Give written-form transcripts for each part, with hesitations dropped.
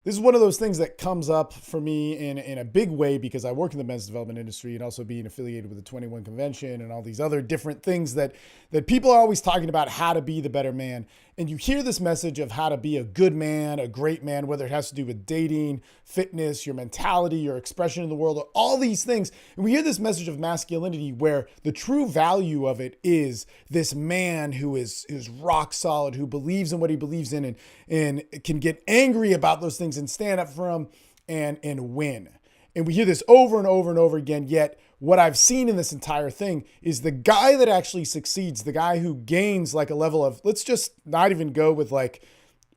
This is one of those things that comes up for me in a big way because I work in the men's development industry and also being affiliated with the 21 convention and all these other different things that people are always talking about how to be the better man. And you hear this message of how to be a good man, a great man, whether it has to do with dating, fitness, your mentality, your expression in the world, all these things. And we hear this message of masculinity where the true value of it is this man who is rock solid, who believes in what he believes in and can get angry about those things and stand up for them and win. And we hear this over and over and over again, yet what I've seen in this entire thing is the guy that actually succeeds, the guy who gains like a level of, let's just not even go with like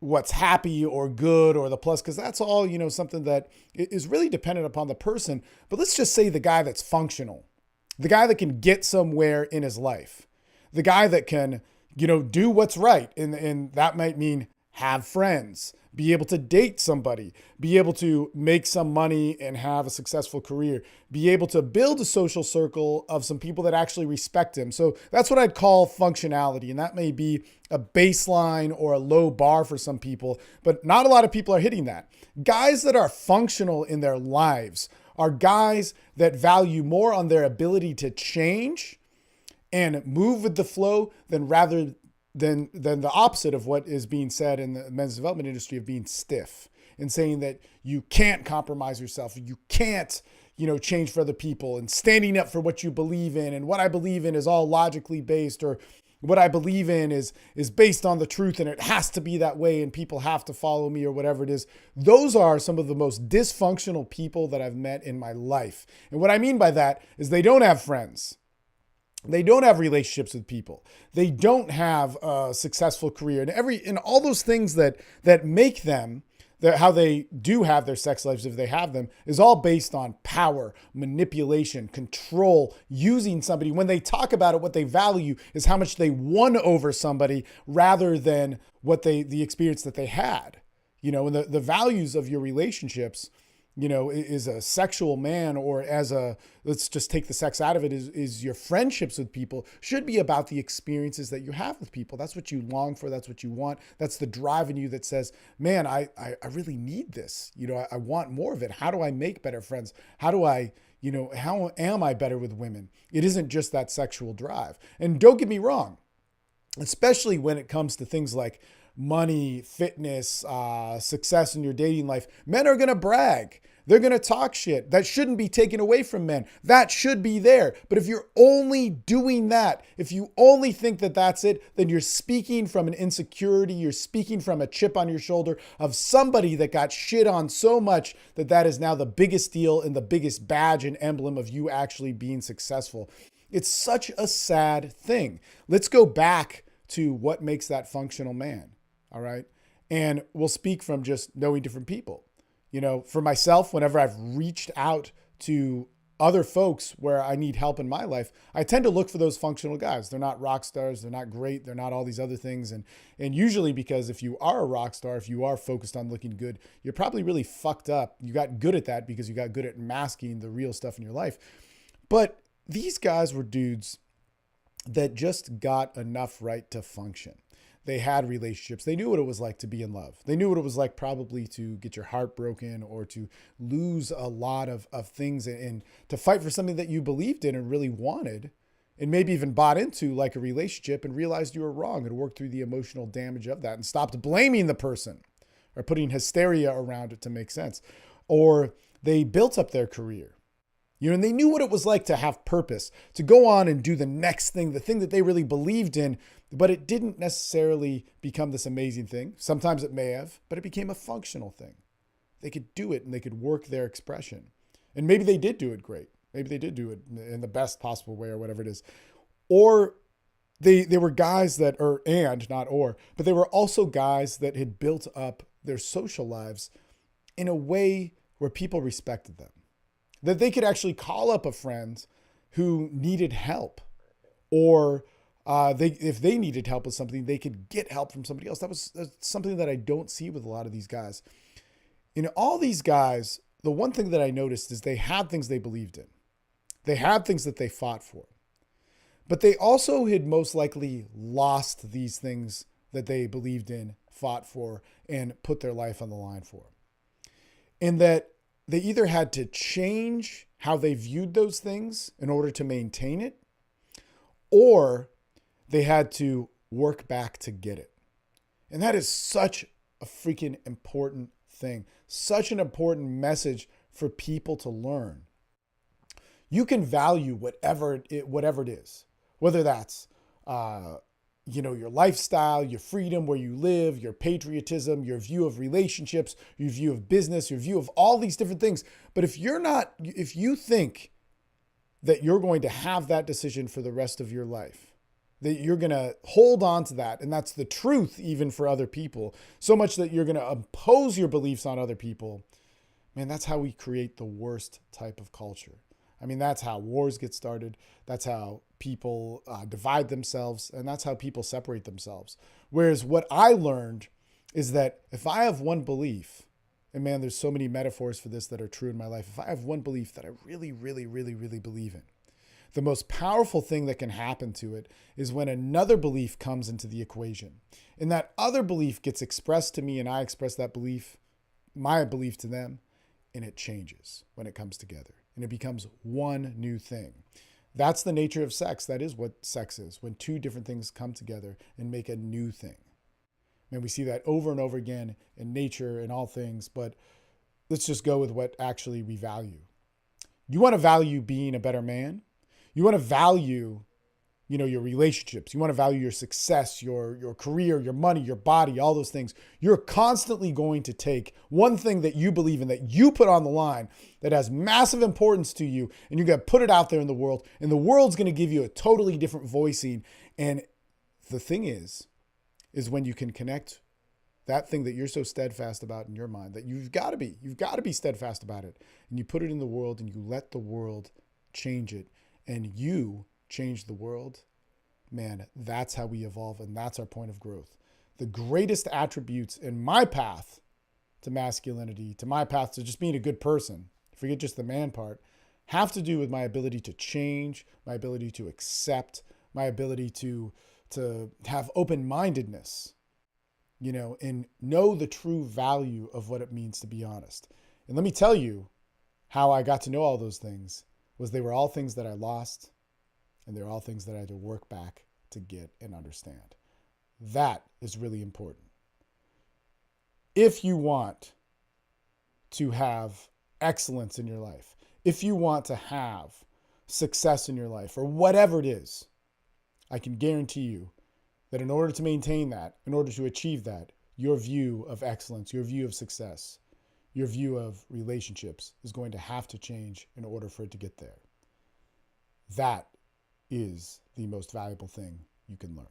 what's happy or good or the plus, because that's all, something that is really dependent upon the person. But let's just say the guy that's functional, the guy that can get somewhere in his life, the guy that can, do what's right. And that might mean have friends, be able to date somebody, be able to make some money and have a successful career, be able to build a social circle of some people that actually respect him. So that's what I'd call functionality. And that may be a baseline or a low bar for some people, but not a lot of people are hitting that. Guys that are functional in their lives are guys that value more on their ability to change and move with the flow than the opposite of what is being said in the men's development industry of being stiff and saying that you can't compromise yourself. You can't, change for other people and standing up for what you believe in. And what I believe in is all logically based, or what I believe in is based on the truth and it has to be that way and people have to follow me or whatever it is. Those are some of the most dysfunctional people that I've met in my life. And what I mean by that is they don't have friends. They don't have relationships with people. They don't have a successful career, and all those things that make them, how they do have their sex lives if they have them, is all based on power, manipulation, control, using somebody. When they talk about it, what they value is how much they won over somebody rather than the experience that they had. And the values of your relationships, is a sexual man, or let's just take the sex out of it, is your friendships with people should be about the experiences that you have with people. That's what you long for. That's what you want. That's the drive in you that says, man, I really need this. I want more of it. How do I make better friends? How am I better with women? It isn't just that sexual drive. And don't get me wrong, especially when it comes to things like money, fitness, success in your dating life, men are going to brag. They're going to talk shit. That shouldn't be taken away from men. That should be there. But if you're only doing that, if you only think that that's it, then you're speaking from an insecurity. You're speaking from a chip on your shoulder of somebody that got shit on so much that is now the biggest deal and the biggest badge and emblem of you actually being successful. It's such a sad thing. Let's go back to what makes that functional man. All right. And we'll speak from just knowing different people. For myself, whenever I've reached out to other folks where I need help in my life, I tend to look for those functional guys. They're not rock stars. They're not great. They're not all these other things. And usually because if you are a rock star, if you are focused on looking good, you're probably really fucked up. You got good at that because you got good at masking the real stuff in your life. But these guys were dudes that just got enough right to function. They had relationships. They knew what it was like to be in love. They knew what it was like probably to get your heart broken or to lose a lot of things and to fight for something that you believed in and really wanted and maybe even bought into, like a relationship, and realized you were wrong and worked through the emotional damage of that and stopped blaming the person or putting hysteria around it to make sense. Or they built up their career. And they knew what it was like to have purpose, to go on and do the next thing, the thing that they really believed in, but it didn't necessarily become this amazing thing. Sometimes it may have, but it became a functional thing. They could do it and they could work their expression. And maybe they did do it great. Maybe they did do it in the best possible way or whatever it is. Or they were guys that, but they were also guys that had built up their social lives in a way where people respected them. That they could actually call up a friend who needed help, or if they needed help with something, they could get help from somebody else. That's something that I don't see with a lot of these guys. All these guys, the one thing that I noticed is they had things they believed in. They had things that they fought for. But they also had most likely lost these things that they believed in, fought for, and put their life on the line for. in that they either had to change how they viewed those things in order to maintain it, or they had to work back to get it. And that is such a freaking important thing, such an important message for people to learn. You can value whatever it is, whether that's your lifestyle, your freedom, where you live, your patriotism, your view of relationships, your view of business, your view of all these different things. But if you think that you're going to have that decision for the rest of your life, that you're going to hold on to that, and that's the truth even for other people, so much that you're going to impose your beliefs on other people, man, that's how we create the worst type of culture. I mean, that's how wars get started. That's how people divide themselves, and that's how people separate themselves. Whereas what I learned is that if I have one belief, and man, there's so many metaphors for this that are true in my life. If I have one belief that I really, really, really, really believe in, the most powerful thing that can happen to it is when another belief comes into the equation. And that other belief gets expressed to me, and I express that belief, my belief, to them, and it changes when it comes together. And it becomes one new thing. That's the nature of sex. That is what sex is, when two different things come together and make a new thing. And we see that over and over again in nature and all things, but let's just go with what actually we value. You want to value being a better man. You want to value, your relationships. You want to value your success, your career, your money, your body, all those things. You're constantly going to take one thing that you believe in, that you put on the line, that has massive importance to you, and you're going to put it out there in the world, and the world's going to give you a totally different voicing. And the thing is when you can connect that thing that you're so steadfast about in your mind, that you've got to be steadfast about it, and you put it in the world, and you let the world change it, and you change the world, man, that's how we evolve, and that's our point of growth. The greatest attributes in my path to masculinity, to my path to just being a good person, forget just the man part, have to do with my ability to change, my ability to accept, my ability to have open-mindedness, and know the true value of what it means to be honest. And let me tell you how I got to know all those things was they were all things that I lost, and they're all things that I had to work back to get and understand. That is really important. If you want to have excellence in your life, if you want to have success in your life, or whatever it is, I can guarantee you that in order to maintain that, in order to achieve that, your view of excellence, your view of success, your view of relationships is going to have to change in order for it to get there. That is the most valuable thing you can learn.